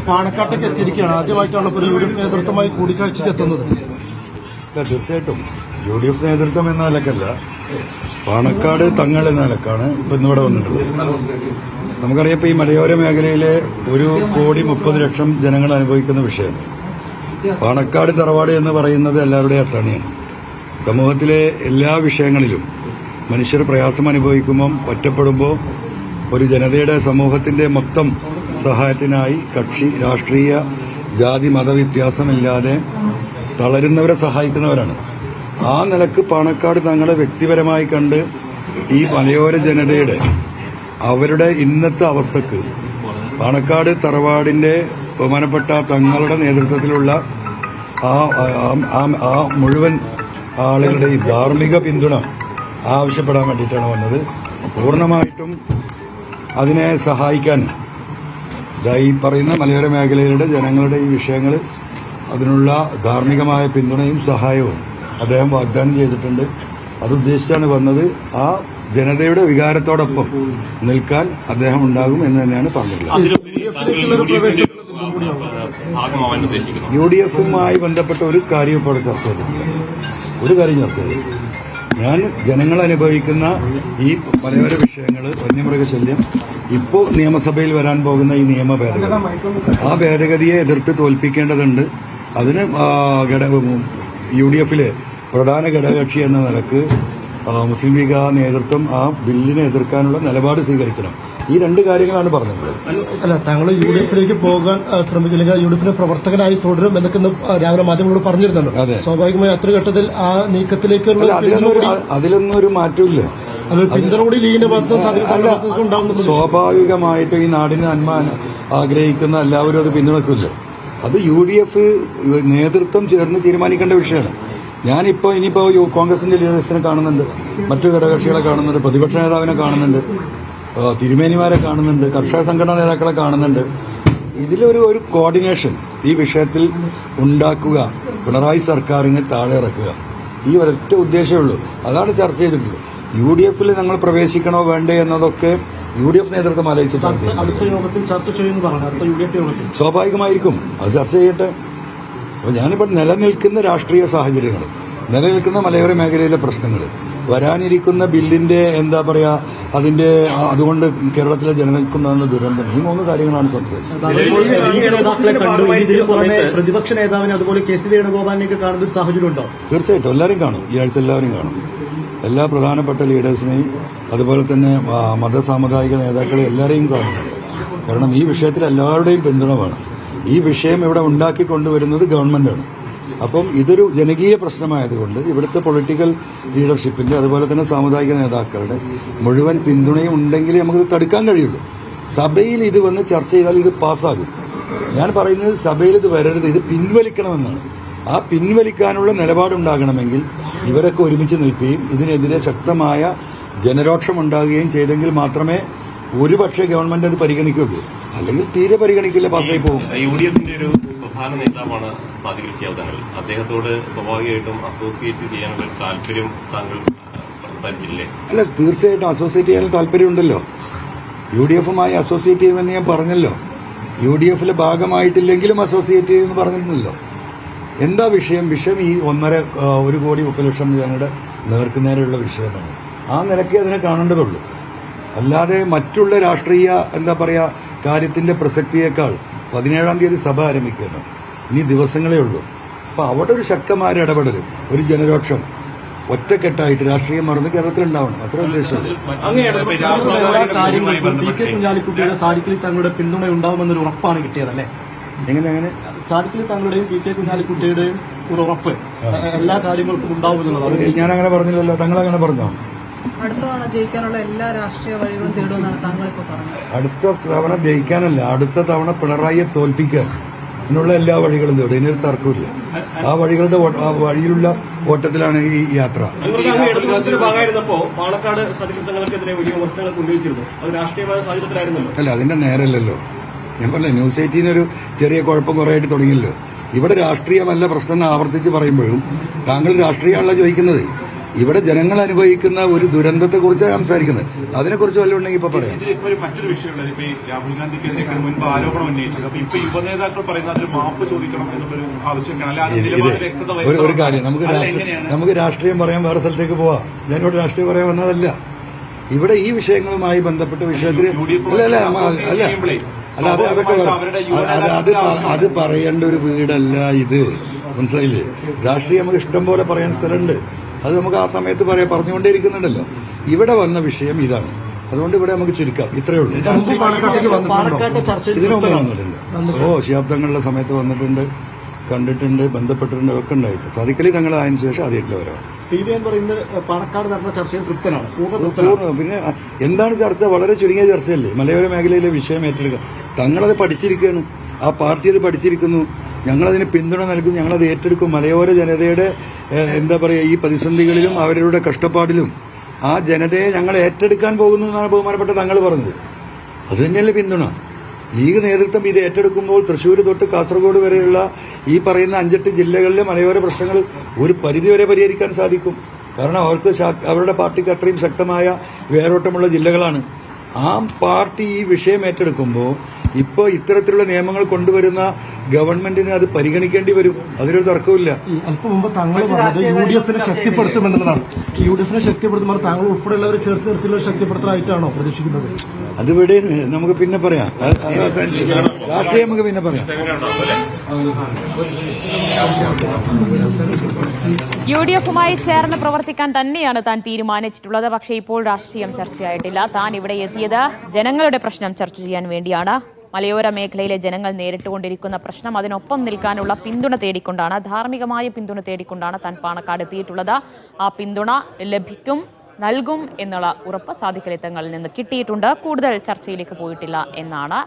പാണക്കാട്ടേക്ക് എത്തിയിരിക്കുകയാണ്. ആദ്യമായിട്ടാണ് ഇപ്പോൾ UDF നേതൃത്വമായി കൂടിക്കാഴ്ചയ്ക്ക് എത്തുന്നത്. തീർച്ചയായിട്ടും UDF നേതൃത്വം എന്ന നിലക്കല്ല, പാണക്കാട് തങ്ങൾ എന്ന നിലക്കാണ് ഇപ്പൊ ഇന്നിവിടെ വന്നിട്ടുള്ളത്. നമുക്കറിയാം, ഇപ്പൊ ഈ മലയോര മേഖലയിലെ 1,30,00,000 ജനങ്ങൾ അനുഭവിക്കുന്ന വിഷയം പാണക്കാട് തറവാട് എന്ന് പറയുന്നത് എല്ലാവരുടെയും അത്താണിയാണ്. സമൂഹത്തിലെ എല്ലാ വിഷയങ്ങളിലും മനുഷ്യർ പ്രയാസം അനുഭവിക്കുമ്പം, ഒറ്റപ്പെടുമ്പോൾ ഒരു ജനതയുടെ സമൂഹത്തിന്റെ മൊത്തം സഹായത്തിനായി കക്ഷി രാഷ്ട്രീയ ജാതി മതവ്യത്യാസമില്ലാതെ തളരുന്നവരെ സഹായിക്കുന്നവരാണ്. ആ നിലക്ക് പാണക്കാട് തങ്ങളെ വ്യക്തിപരമായി കണ്ട് ഈ മലയോര ജനതയുടെ അവരുടെ ഇന്നത്തെ അവസ്ഥക്ക് പാണക്കാട് തറവാടിന്റെ ബഹുമാനപ്പെട്ട തങ്ങളുടെ നേതൃത്വത്തിലുള്ള ആ മുഴുവൻ ആളുകളുടെയും ധാർമ്മിക പിന്തുണ ആവശ്യപ്പെടാൻ വേണ്ടിയിട്ടാണ് വന്നത്. പൂർണ്ണമായിട്ടും അതിനെ സഹായിക്കാൻ ഈ പറയുന്ന മലയോര മേഖലയുടെ ജനങ്ങളുടെ ഈ വിഷയങ്ങൾ അതിനുള്ള ധാർമ്മികമായ പിന്തുണയും സഹായവും അദ്ദേഹം വാഗ്ദാനം ചെയ്തിട്ടുണ്ട്. അതുദ്ദേശിച്ചാണ് വന്നത്. ആ ജനതയുടെ വികാരത്തോടൊപ്പം നിൽക്കാൻ അദ്ദേഹം ഉണ്ടാകും എന്ന് തന്നെയാണ് പറഞ്ഞിട്ടുള്ളത്. UDFുമായി ബന്ധപ്പെട്ട ഒരു കാര്യം ഇപ്പോൾ ചർച്ച ചെയ്തിട്ടില്ല. ഒരു കാര്യം ചർച്ച ചെയ്തിട്ടില്ല. ഞാൻ ജനങ്ങൾ അനുഭവിക്കുന്ന ഈ മലയോര വിഷയങ്ങൾ, വന്യമൃഗശല്യം, ഇപ്പോൾ നിയമസഭയിൽ വരാൻ പോകുന്ന ഈ നിയമ ഭേദഗതി, ആ ഭേദഗതിയെ എതിർത്ത് തോൽപ്പിക്കേണ്ടതുണ്ട്. അതിന് UDFിലെ പ്രധാന ഘടകകക്ഷി എന്ന നിലക്ക് മുസ്ലിം ലീഗ് നേതൃത്വം ആ ബില്ലിനെ എതിർക്കാനുള്ള നിലപാട് സ്വീകരിക്കണം. ഈ രണ്ട് കാര്യങ്ങളാണ് പറഞ്ഞത്. അല്ല, താങ്കൾ UDFിലേക്ക് പോകാൻ ശ്രമിക്കില്ലെങ്കിൽ UDFിന്റെ പ്രവർത്തകനായി തുടരും എന്നൊക്കെ രാവിലെ മാധ്യമങ്ങളോട് പറഞ്ഞിരുന്നല്ലോ. സ്വാഭാവികമായി അത്ര ഘട്ടത്തിൽ ആ നീക്കത്തിലേക്ക് അതിലൊന്നും ഒരു മാറ്റമില്ല. സ്വാഭാവികമായിട്ടും ഈ നാടിന് നന്മ ആഗ്രഹിക്കുന്ന എല്ലാവരും അത് പിന്തുണക്കില്ല. അത് UDF നേതൃത്വം ചേർന്ന് തീരുമാനിക്കേണ്ട വിഷയമാണ്. ഇനിയിപ്പോ കോൺഗ്രസിന്റെ ലീഡേഴ്സിനെ കാണുന്നുണ്ട്, മറ്റു ഘടകകക്ഷികളെ കാണുന്നുണ്ട്, പ്രതിപക്ഷ നേതാവിനെ കാണുന്നുണ്ട്, തിരുമേനിമാരെ കാണുന്നുണ്ട്, കർഷക സംഘടനാ നേതാക്കളെ കാണുന്നുണ്ട്. ഇതിലൊരു കോർഡിനേഷൻ ഈ വിഷയത്തിൽ ഉണ്ടാക്കുക, പിണറായി സർക്കാരിനെ താഴെ ഇറക്കുക, ഈ ഒരൊറ്റ ഉദ്ദേശമേ ഉള്ളൂ. അതാണ് ചർച്ച ചെയ്തിട്ടുള്ളത്. UDFിൽ ഞങ്ങൾ പ്രവേശിക്കണോ വേണ്ടേ എന്നതൊക്കെ UDF നേതൃത്വം ആലോചിച്ചിട്ടാണ്. സ്വാഭാവികമായിരിക്കും അത് ചർച്ച ചെയ്യട്ടെ. അപ്പോൾ ഞാനിപ്പോൾ നിലനിൽക്കുന്ന രാഷ്ട്രീയ സാഹചര്യങ്ങൾ, നിലനിൽക്കുന്ന മലയോര മേഖലയിലെ പ്രശ്നങ്ങൾ, വരാനിരിക്കുന്ന ബില്ലിന്റെ അതുകൊണ്ട് കേരളത്തിലെ ജനങ്ങൾക്കുണ്ടാകുന്ന ദുരന്തം, ഈ 3 കാര്യങ്ങളാണ് സംസാരിച്ചത്. പ്രതിപക്ഷ നേതാവിനെ അതുപോലെ KC വേണുഗോപാലിനെയൊക്കെ കാണുന്ന ഒരു സാഹചര്യം ഉണ്ടോ? തീർച്ചയായിട്ടും എല്ലാവരും കാണും. ഈ ആഴ്ച എല്ലാവരും കാണും. എല്ലാ പ്രധാനപ്പെട്ട ലീഡേഴ്സിനെയും അതുപോലെ തന്നെ മതസാമുദായിക നേതാക്കളെ എല്ലാവരെയും കാണുന്നുണ്ട്. കാരണം ഈ വിഷയത്തിൽ എല്ലാവരുടെയും പിന്തുണ വേണം. ഈ വിഷയം ഇവിടെ ഉണ്ടാക്കിക്കൊണ്ടുവരുന്നത് ഗവൺമെന്റാണ്. അപ്പം ഇതൊരു ജനകീയ പ്രശ്നമായതുകൊണ്ട് ഇവിടുത്തെ പൊളിറ്റിക്കൽ ലീഡർഷിപ്പിന്റെ അതുപോലെ തന്നെ സാമുദായിക നേതാക്കളുടെ മുഴുവൻ പിന്തുണയും ഉണ്ടെങ്കിലേ നമുക്കിത് തടുക്കാൻ കഴിയുള്ളൂ. സഭയിൽ ഇത് വന്ന് ചർച്ച ചെയ്താൽ ഇത് പാസ്സാകും. ഞാൻ പറയുന്നത് സഭയിൽ ഇത് വരരുത്, ഇത് പിൻവലിക്കണമെന്നാണ്. ആ പിൻവലിക്കാനുള്ള നിലപാടുണ്ടാകണമെങ്കിൽ ഇവരൊക്കെ ഒരുമിച്ച് നിൽക്കുകയും ഇതിനെതിരെ ശക്തമായ ജനരോക്ഷം ഉണ്ടാകുകയും ചെയ്തെങ്കിൽ മാത്രമേ ഒരുപക്ഷെ ഗവൺമെന്റ് അത് പരിഗണിക്കുകയുള്ളൂ. അല്ലെങ്കിൽ തീരെ പരിഗണിക്കില്ല, പാസ്സായി പോകും. UDFിന്റെ ഒരു പ്രധാന നേതാവാണ് സാദിഖ് ശിഹാബ് തങ്ങൾ. അദ്ദേഹത്തോട് സ്വാഭാവികമായിട്ടും അസോസിയേറ്റ് ചെയ്യാനുള്ള താല്പര്യം താങ്കൾ സംസാരിച്ചില്ലേ? അല്ല, തീർച്ചയായിട്ടും അസോസിയേറ്റ് ചെയ്യാൻ താല്പര്യമുണ്ടല്ലോ. UDFുമായി അസോസിയേറ്റ് ചെയ്യുമെന്ന് ഞാൻ പറഞ്ഞല്ലോ. UDFിലെ ഭാഗമായിട്ടില്ലെങ്കിലും അസോസിയേറ്റ് ചെയ്യുമെന്ന് പറഞ്ഞിട്ടുണ്ടല്ലോ. എന്താ വിഷയം? ഈ 1,30,00,000 ജനങ്ങളുടെ നേർക്കുനേരെയുള്ള വിഷയമാണ്. ആ നിലയ്ക്ക് അതിനെ കാണേണ്ടതുള്ളൂ. അല്ലാതെ മറ്റുള്ള രാഷ്ട്രീയ കാര്യത്തിന്റെ പ്രസക്തിയേക്കാൾ 17-ാം തീയതി സഭ ആരംഭിക്കുകയാണ്. ഇനി ദിവസങ്ങളേ ഉള്ളൂ. അപ്പൊ അവിടെ ഒരു ശക്തമായ ഇടപെടൽ, ഒരു ജനരോക്ഷം ഒറ്റക്കെട്ടായിട്ട് രാഷ്ട്രീയം മറന്ന് കേരളത്തിലുണ്ടാവണം. അത്ര ഉദ്ദേശമുള്ളൂ. കുഞ്ഞാലിക്കുട്ടിയുടെ സാദിഖിൽ തങ്ങളുടെ പിന്തുണ ഉണ്ടാവുമെന്നൊരു ഉറപ്പാണ് കിട്ടിയതല്ലേ? എങ്ങനെ സാദിഖിൽ തങ്ങളുടെയും PK കുഞ്ഞാലിക്കുട്ടിയുടെയും ഒരു ഉറപ്പ് എല്ലാ കാര്യങ്ങൾക്കും ഉണ്ടാവുമെന്നുള്ളത് ഞാനങ്ങനെ പറഞ്ഞില്ലല്ലോ. തങ്ങളങ്ങനെ പറഞ്ഞോ? അടുത്ത തവണ ജയിക്കാനുള്ള എല്ലാ രാഷ്ട്രീയ വഴികളും തേടുമെന്നാണ് താങ്കളിപ്പോൾ പറഞ്ഞത്. അടുത്ത തവണ ജയിക്കാനല്ല, അടുത്ത തവണ പിണറായിയെ തോൽപ്പിക്കാൻ എന്നുള്ള എല്ലാ വഴികളും തേടും. ഇതിനൊരു തർക്കമില്ല. ആ വഴിയിലുള്ള ഓട്ടത്തിലാണ് ഈ യാത്ര. അല്ല, അതിന്റെ നേരല്ലല്ലോ. ഞാൻ പറഞ്ഞ ന്യൂസ് 18 ചെറിയ കുഴപ്പം കുറേയായിട്ട് തുടങ്ങിയല്ലോ. ഇവിടെ രാഷ്ട്രീയമല്ല പ്രശ്നം എന്ന് ആവർത്തിച്ച് പറയുമ്പോഴും താങ്കൾ രാഷ്ട്രീയമാണല്ലോ ചോദിക്കുന്നത്. ഇവിടെ ജനങ്ങൾ അനുഭവിക്കുന്ന ഒരു ദുരന്തത്തെക്കുറിച്ചാണ് സംസാരിക്കുന്നത്. അതിനെക്കുറിച്ച് വല്ലതും ഉണ്ടെങ്കിൽ ഇപ്പൊ പറയാം. ഇതിലിപ്പോ മറ്റൊരു വിഷയമുള്ളത്, ഇപ്പൊ ഈ രാഹുൽ ഗാന്ധിക്കെതിരെ മുൻപ് ആരോപണം ഉന്നയിച്ചത്, അപ്പൊ ഇപ്പൊ യുവനേതാക്കൾ പറയുന്നത് അതിൽ മാപ്പ് ചോദിക്കണം എന്നുള്ളൊരു ആവശ്യമൊക്കെയാണ്. അല്ലാതെ ഒരു കാര്യം, നമുക്ക് രാഷ്ട്രീയം പറയാൻ വേറെ സ്ഥലത്തേക്ക് പോവാം. ഞാനിവിടെ രാഷ്ട്രീയം പറയാൻ വന്നതല്ല. ഇവിടെ ഈ വിഷയങ്ങളുമായി ബന്ധപ്പെട്ട വിഷയത്തിൽ അത് പറയേണ്ട ഒരു വീടല്ല ഇത്, മനസ്സിലായില്ലേ? രാഷ്ട്രീയം നമുക്ക് ഇഷ്ടം പോലെ പറയാൻ സ്ഥലമുണ്ട്. അത് നമുക്ക് ആ സമയത്ത് പറഞ്ഞുകൊണ്ടേയിരിക്കുന്നുണ്ടല്ലോ. ഇവിടെ വന്ന വിഷയം ഇതാണ്. അതുകൊണ്ട് ഇവിടെ നമുക്ക് ചുരുക്കാം. ഇത്രയേ ഉള്ളൂ. ഇതിനു മുമ്പ് വന്നിട്ടുണ്ട്. ശിഹാബ്ദങ്ങളുടെ സമയത്ത് വന്നിട്ടുണ്ട്, കണ്ടിട്ടുണ്ട്, ബന്ധപ്പെട്ടിട്ടുണ്ട്, ഒക്കെ ഉണ്ടായിട്ട്. സാദിഖലി തങ്ങൾ അതിന് ശേഷം ആദ്യമായിട്ടുള്ള വരാം. പാണക്കാട് നടന്ന ചർച്ചയിൽ തൃപ്തനാണ്. പിന്നെ എന്താണ് ചർച്ച? വളരെ ചുരുങ്ങിയ ചർച്ചയല്ലേ. മലയോര മേഖലയിലെ വിഷയം ഏറ്റെടുക്കുക. തങ്ങളത് പഠിച്ചിരിക്കുകയാണ്, ആ പാർട്ടി അത് പഠിച്ചിരിക്കുന്നു. ഞങ്ങളതിന് പിന്തുണ നൽകും, ഞങ്ങളത് ഏറ്റെടുക്കും. മലയോര ജനതയുടെ എന്താ പറയുക, ഈ പ്രതിസന്ധികളിലും അവരുടെ കഷ്ടപ്പാടിലും ആ ജനതയെ ഞങ്ങൾ ഏറ്റെടുക്കാൻ പോകുന്നു എന്നാണ് ബഹുമാനപ്പെട്ട തങ്ങൾ പറഞ്ഞത്. അത് തന്നെയല്ലേ പിന്തുണ. ലീഗ് നേതൃത്വം ഇത് ഏറ്റെടുക്കുമ്പോൾ തൃശ്ശൂർ തൊട്ട് കാസർഗോഡ് വരെയുള്ള ഈ പറയുന്ന 5-8 ജില്ലകളിലെ മലയോര പ്രശ്നങ്ങൾ ഒരു പരിധിവരെ പരിഹരിക്കാൻ സാധിക്കും. കാരണം അവരുടെ പാർട്ടിക്ക് അത്രയും ശക്തമായ വേരോട്ടമുള്ള ജില്ലകളാണ്. ആ പാർട്ടി ഈ വിഷയം ഏറ്റെടുക്കുമ്പോൾ ഇപ്പോൾ ഇത്തരത്തിലുള്ള നിയമങ്ങൾ കൊണ്ടുവരുന്ന ഗവൺമെന്റിന് അത് പരിഗണിക്കേണ്ടി വരും. അതിലൊരു തർക്കമില്ല. അല്പം മുമ്പ് താങ്കൾ പറഞ്ഞത് UDF ശക്തിപ്പെടുത്തുമെന്നുള്ളതാണ്. UDF ശക്തിപ്പെടുത്തുമ്പോൾ താങ്കൾ ഉൾപ്പെടെയുള്ളവർ ചേർത്ത് നിർത്തിയുള്ള ശക്തിപ്പെടുത്തലായിട്ടാണോ പ്രതീക്ഷിക്കുന്നത്? അതിവിടെ നമുക്ക് പിന്നെ പറയാം. രാഷ്ട്രീയം നമുക്ക് പിന്നെ പറയാം. UDFുമായി ചേർന്ന് പ്രവർത്തിക്കാൻ തന്നെയാണ് താൻ തീരുമാനിച്ചിട്ടുള്ളത്. പക്ഷേ ഇപ്പോൾ രാഷ്ട്രീയം ചർച്ചയായിട്ടില്ല. താൻ ഇവിടെ എത്തിയത് ജനങ്ങളുടെ പ്രശ്നം ചർച്ച ചെയ്യാൻ വേണ്ടിയാണ്. മലയോര മേഖലയിലെ ജനങ്ങൾ നേരിട്ടുകൊണ്ടിരിക്കുന്ന പ്രശ്നം, അതിനൊപ്പം നിൽക്കാനുള്ള പിന്തുണ തേടിക്കൊണ്ടാണ്, ധാർമ്മികമായ പിന്തുണ തേടിക്കൊണ്ടാണ് താൻ പാണക്കാട് എത്തിയിട്ടുള്ളത്. ആ പിന്തുണ ലഭിക്കും, നൽകും എന്നുള്ള ഉറപ്പ് സാദിഖലി തങ്ങളിൽ നിന്ന് കിട്ടിയിട്ടുണ്ട്. കൂടുതൽ ചർച്ചയിലേക്ക് പോയിട്ടില്ല എന്നാണ്